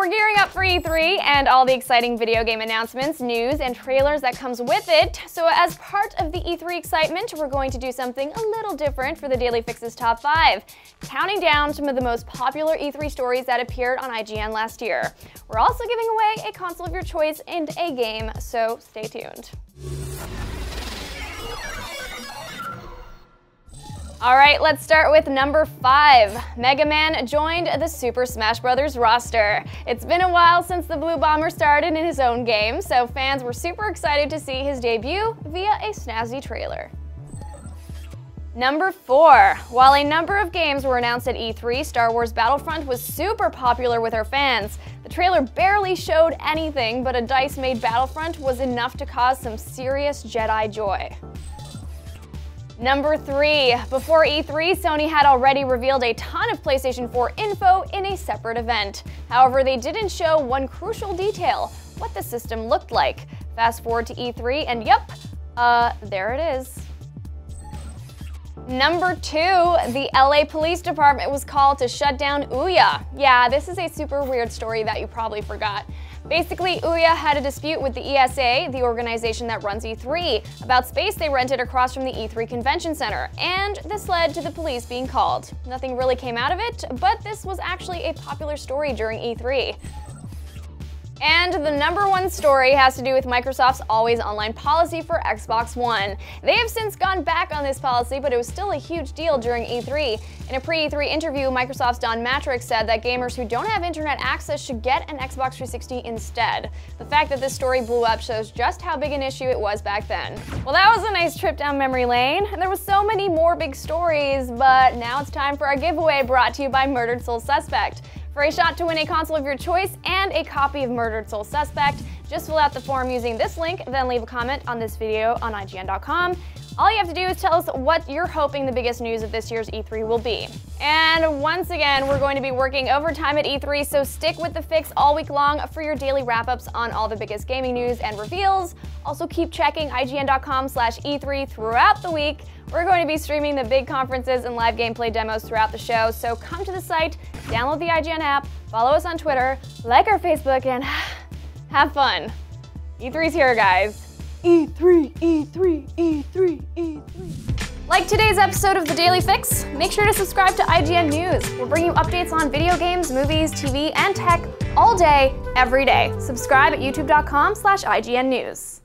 we're gearing up for E3 and all the exciting video game announcements, news, and trailers that comes with it. So as part of the E3 excitement, we're going to do something a little different for the Daily Fix's Top 5, counting down some of the most popular E3 stories that appeared on IGN last year. We're also giving away a console of your choice and a game, so stay tuned. Alright, let's start with number 5. Megaman joined the Super Smash Bros. Roster. It's been a while since the Blue Bomber started in his own game, so fans were super excited to see his debut via a snazzy trailer. Number 4. While a number of games were announced at E3, Star Wars Battlefront was super popular with our fans. The trailer barely showed anything, but a DICE-made Battlefront was enough to cause some serious Jedi joy. Number 3. Before E3, Sony had already revealed a ton of PlayStation 4 info in a separate event. However, they didn't show one crucial detail: what the system looked like. Fast forward to E3 and yep, there it is. Number 2. The LA Police Department was called to shut down Ouya. Yeah, this is a super weird story that you probably forgot. Basically, Ouya had a dispute with the ESA, the organization that runs E3, about space they rented across from the E3 Convention Center, and this led to the police being called. Nothing really came out of it, but this was actually a popular story during E3. And the number 1 story has to do with Microsoft's always online policy for Xbox One. They have since gone back on this policy, but it was still a huge deal during E3. In a pre-E3 interview, Microsoft's Don Matrix said that gamers who don't have internet access should get an Xbox 360 instead. The fact that this story blew up shows just how big an issue it was back then. Well, that was a nice trip down memory lane, and there was so many more big stories, but now it's time for our giveaway brought to you by Murdered Soul Suspect. For a shot to win a console of your choice and a copy of Murdered Soul Suspect, just fill out the form using this link, then leave a comment on this video on IGN.com. All you have to do is tell us what you're hoping the biggest news of this year's E3 will be. And once again, we're going to be working overtime at E3, so stick with the Fix all week long for your daily wrap-ups on all the biggest gaming news and reveals. Also keep checking IGN.com/E3 throughout the week. We're going to be streaming the big conferences and live gameplay demos throughout the show, so come to the site, download the IGN app, follow us on Twitter, like our Facebook, and have fun. E3's here, guys. E3, E3, E3, E3. Like today's episode of The Daily Fix? Make sure to subscribe to IGN News. We'll bring you updates on video games, movies, TV, and tech all day, every day. Subscribe at youtube.com/IGN News.